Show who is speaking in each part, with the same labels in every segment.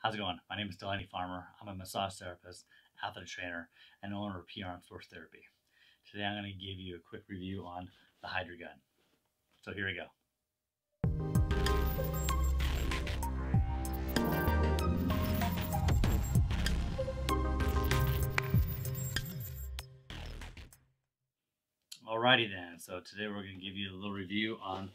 Speaker 1: How's it going? My name is Delaney Farmer. I'm a massage therapist, athletic trainer, and owner of PR and Sports Therapy. Today I'm going to give you a quick review on the Hydra Gun. So here we go. Alrighty then, so today we're going to give you a little review on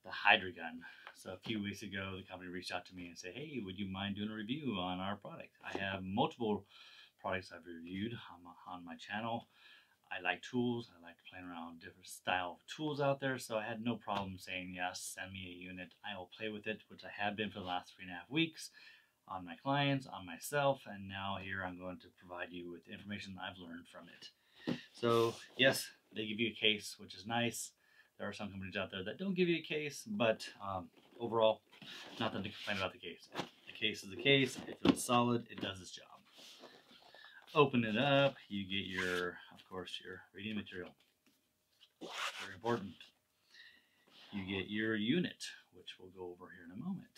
Speaker 1: the Hydra Gun. So a few weeks ago, the company reached out to me and said, hey, would you mind doing a review on our product? I have multiple products I've reviewed on my channel. I like tools. I like to play around with different style of tools out there, so I had no problem saying yes, send me a unit. I will play with it, which I have been for the last 3.5 weeks on my clients, on myself, and now here I'm going to provide you with information I've learned from it. So yes, they give you a case, which is nice. There are some companies out there that don't give you a case, but overall, nothing to complain about the case. The case is the case. It feels solid. It does its job. Open it up. You get your, of course, your reading material. Very important. You get your unit, which we'll go over here in a moment.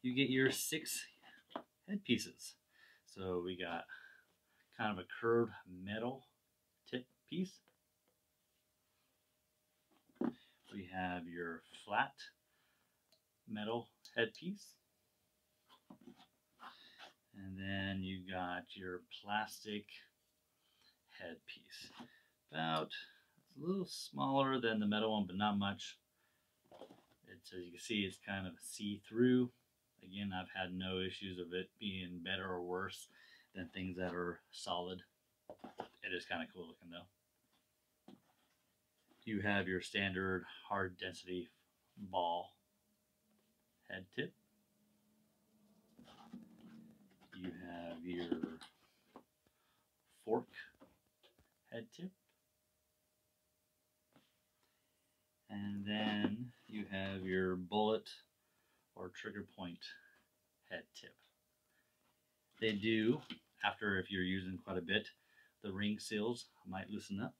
Speaker 1: You get your 6 headpieces. So we got kind of a curved metal tip piece. We have your flat metal headpiece. And then you got your plastic headpiece. It's a little smaller than the metal one, but not much. It's, as you can see, it's kind of see-through. Again, I've had no issues of it being better or worse than things that are solid. It is kind of cool looking though. You have your standard hard density ball head tip. You have your fork head tip. And then you have your bullet or trigger point head tip. They do, after if you're using quite a bit, the ring seals might loosen up.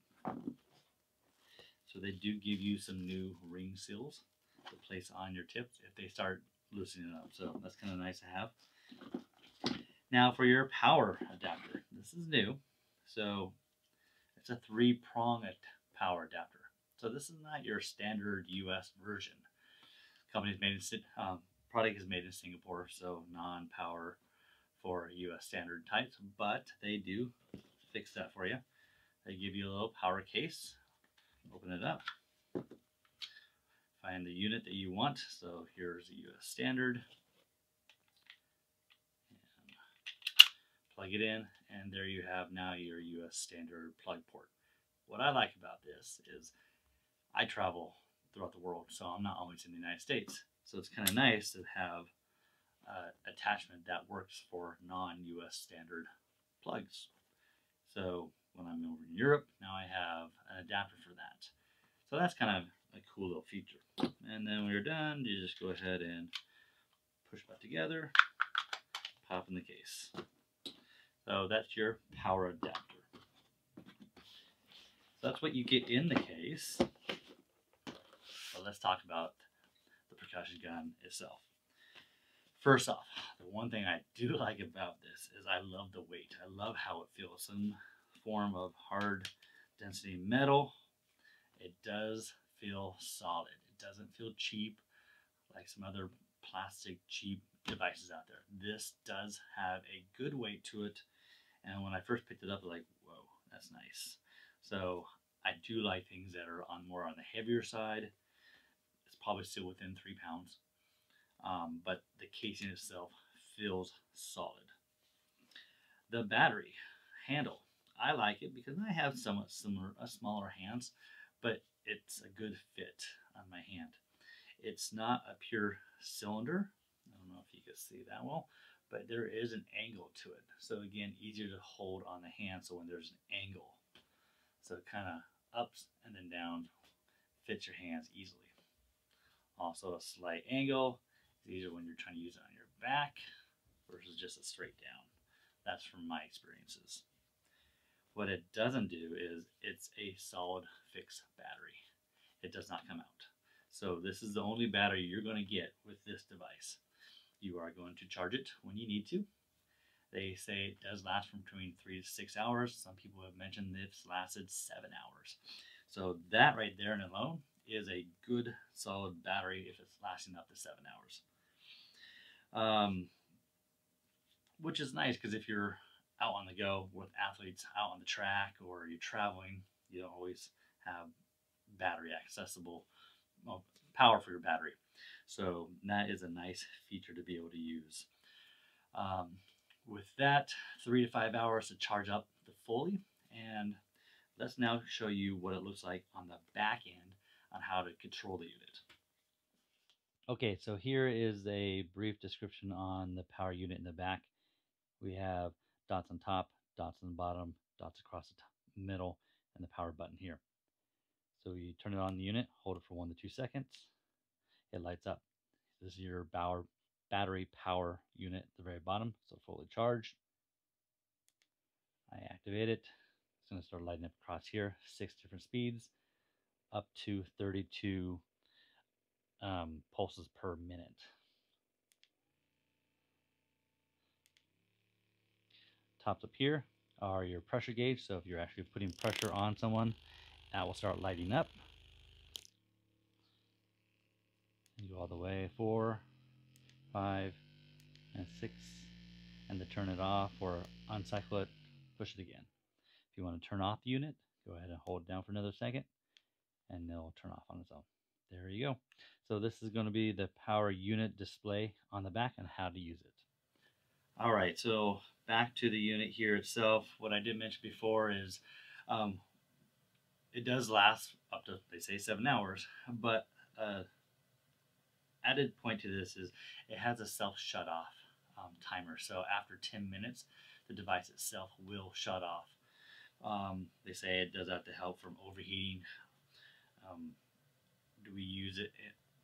Speaker 1: So they do give you some new ring seals to place on your tips if they start loosening up. So that's kind of nice to have. Now for your power adapter, this is new. So it's a 3-prong power adapter. So this is not your standard US version. Product is made in Singapore, so non-power for US standard types, but they do fix that for you. They give you a little power case. Open it up. Find the unit that you want. So here's the US standard. Plug it in, and there you have now your US standard plug port. What I like about this is I travel throughout the world, so I'm not always in the United States. So it's kind of nice to have an attachment that works for non-US standard plugs. So when I'm over in Europe, now I have an adapter for that. So that's kind of a cool little feature. And then when you're done, you just go ahead and push that together, pop in the case. So that's your power adapter. So that's what you get in the case. So let's talk about the percussion gun itself. First off, the one thing I do like about this is I love the weight. I love how it feels. Some form of hard density metal. It does feel solid. It doesn't feel cheap like some other plastic cheap devices out there. This does have a good weight to it. And when I first picked it up, I was like, whoa, that's nice. So I do like things that are more on the heavier side. It's probably still within 3 pounds. But the casing itself feels solid. The battery handle, I like it because I have somewhat smaller hands, but it's a good fit on my hand. It's not a pure cylinder. I don't know if you can see that well, but there is an angle to it. So again, easier to hold on the hand. So when there's an angle, so it kind of ups and then down, fits your hands easily. Also a slight angle. It's easier when you're trying to use it on your back versus just a straight down. That's from my experiences. What it doesn't do is it's a solid fixed battery. It does not come out. So this is the only battery you're going to get with this device. you are going to charge it when you need to. They say it does last from between 3 to 6 hours. Some people have mentioned this lasted 7 hours. So that right there and alone is a good solid battery if it's lasting up to 7 hours. Which is nice because if you're out on the go with athletes out on the track or you're traveling, you don't always have battery accessible power for your battery. So that is a nice feature to be able to use. With that, 3 to 5 hours to charge up the fully. And let's now show you what it looks like on the back end on how to control the unit. Okay, so here is a brief description on the power unit in the back. We have dots on top, dots on the bottom, dots across the top, middle, and the power button here. So you turn it on the unit, hold it for 1 to 2 seconds, it lights up. This is your battery power unit at the very bottom, so fully charged. I activate it. It's going to start lighting up across here, 6 different speeds, up to 32 pulses per minute. Tops up here are your pressure gauge, so if you're actually putting pressure on someone, that will start lighting up. And go all the way 4, 5, and 6, and to turn it off or uncycle it, push it again. If you want to turn off the unit, go ahead and hold it down for another second, and it'll turn off on its own. There you go. So this is going to be the power unit display on the back and how to use it. All right, so back to the unit here itself. What I did mention before is it does last up to, they say, 7 hours, but added point to this is it has a self shut off timer. So after 10 minutes, the device itself will shut off. They say it does that to help from overheating. Do we use it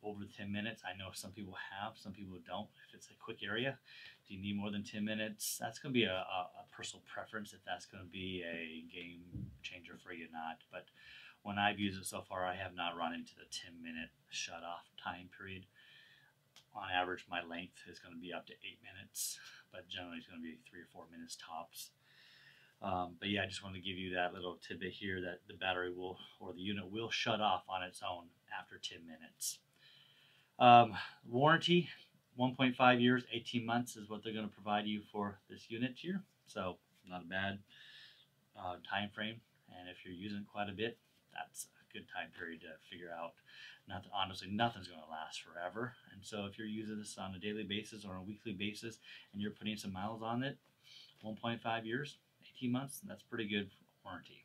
Speaker 1: over 10 minutes? I know some people have, some people don't. If it's a quick area, do you need more than 10 minutes? That's going to be a personal preference if that's going to be a game changer for you or not. But when I've used it so far, I have not run into the 10-minute shut off time period. On average, my length is going to be up to 8 minutes, but generally it's going to be 3 or 4 minutes tops. But yeah, I just wanted to give you that little tidbit here that the battery will, or the unit will shut off on its own after 10 minutes. Warranty, 1.5 years, 18 months is what they're going to provide you for this unit here. So not a bad time frame. And if you're using it quite a bit, that's a good time period to figure out. Honestly, nothing's going to last forever. And so if you're using this on a daily basis or on a weekly basis and you're putting some miles on it, 1.5 years, 18 months, that's pretty good warranty.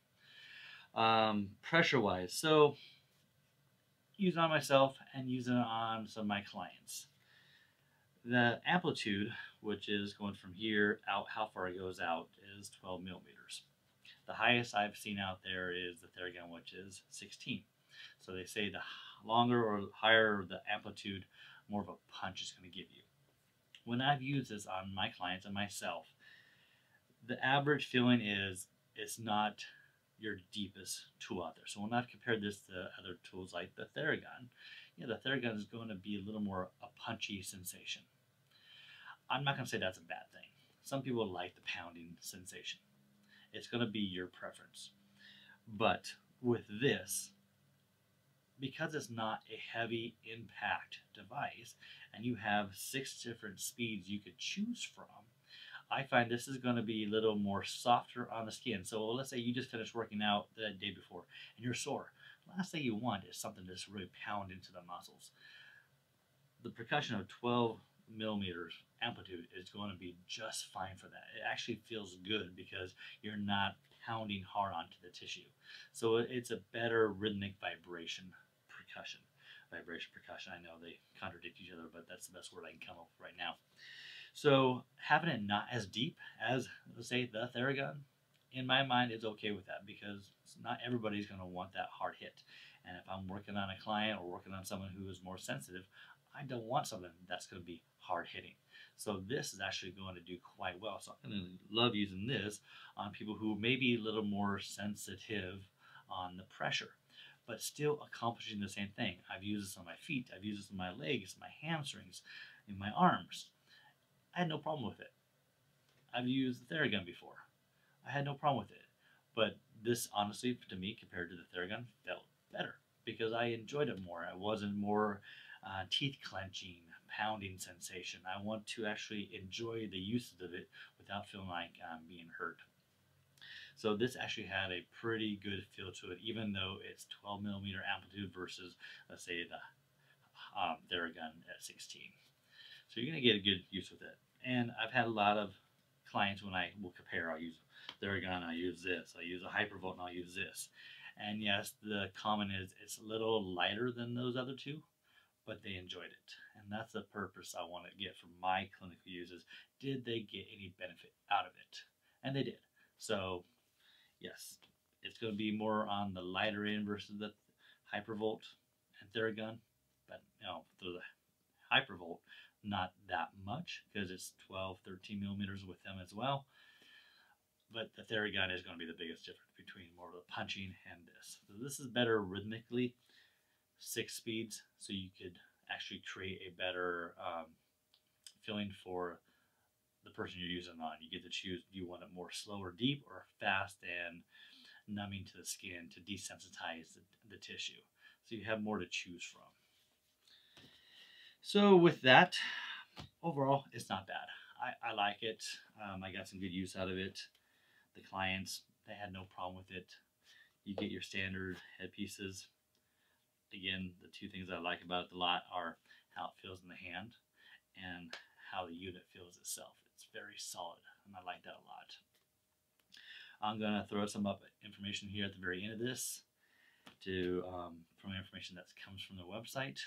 Speaker 1: Pressure-wise, so use it on myself and use it on some of my clients. The amplitude, which is going from here out, how far it goes out, is 12 millimeters. The highest I've seen out there is the Theragun, which is 16. So they say the longer or higher the amplitude, more of a punch is going to give you. When I've used this on my clients and myself, the average feeling is it's not your deepest tool out there. So when I've compared this to other tools like the Theragun, the Theragun is going to be a little more a punchy sensation. I'm not going to say that's a bad thing. Some people like the pounding sensation. It's going to be your preference. But with this, because it's not a heavy impact device and you have 6 different speeds you could choose from, I find this is going to be a little more softer on the skin. So let's say you just finished working out the day before and you're sore. The last thing you want is something to just really pound into the muscles. The percussion of 12 millimeters amplitude is going to be just fine for that. It actually feels good because you're not pounding hard onto the tissue. So it's a better rhythmic vibration percussion. Percussion, I know they contradict each other, but that's the best word I can come up with right now. So having it not as deep as, let's say, the Theragun, in my mind, is okay with that because not everybody's going to want that hard hit. And if I'm working on a client or working on someone who is more sensitive, I don't want something that's going to be hard hitting. So this is actually going to do quite well. So I'm going to love using this on people who may be a little more sensitive on the pressure, but still accomplishing the same thing. I've used this on my feet, I've used this on my legs, my hamstrings, in my arms. I had no problem with it. I've used the Theragun before. I had no problem with it. But this, honestly, to me, compared to the Theragun, felt better because I enjoyed it more. It wasn't more teeth clenching, pounding sensation. I want to actually enjoy the uses of it without feeling like I'm being hurt. So this actually had a pretty good feel to it, even though it's 12 millimeter amplitude versus, let's say, the Theragun at 16. So you're going to get a good use with it. And I've had a lot of clients when I will compare, I'll use Theragun, I'll use this, I'll use a Hypervolt, and I'll use this. And yes, the common is it's a little lighter than those other two, but they enjoyed it. And that's the purpose I want to get from my clinical users. Did they get any benefit out of it? And they did. So yes, it's going to be more on the lighter end versus the Hypervolt and Theragun. But for the Hypervolt, not that much because it's 12, 13 millimeters with them as well. But the Theragun is going to be the biggest difference between more of the punching and this. So this is better rhythmically, 6 speeds, so you could actually create a better feeling for the person you're using on. You get to choose, do you want it more slow or deep or fast and numbing to the skin to desensitize the tissue. So you have more to choose from. So with that, overall, it's not bad. I like it. I got some good use out of it. The clients, they had no problem with it. You get your standard headpieces. Again, the two things I like about it a lot are how it feels in the hand and how the unit feels itself. It's very solid, and I like that a lot. I'm going to throw some up information here at the very end of this from information that comes from the website.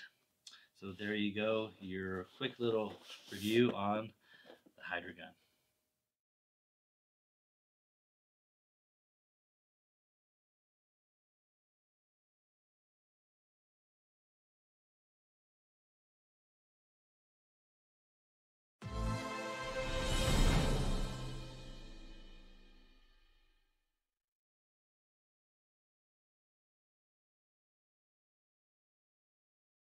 Speaker 1: So there you go, your quick little review on the HydraGun.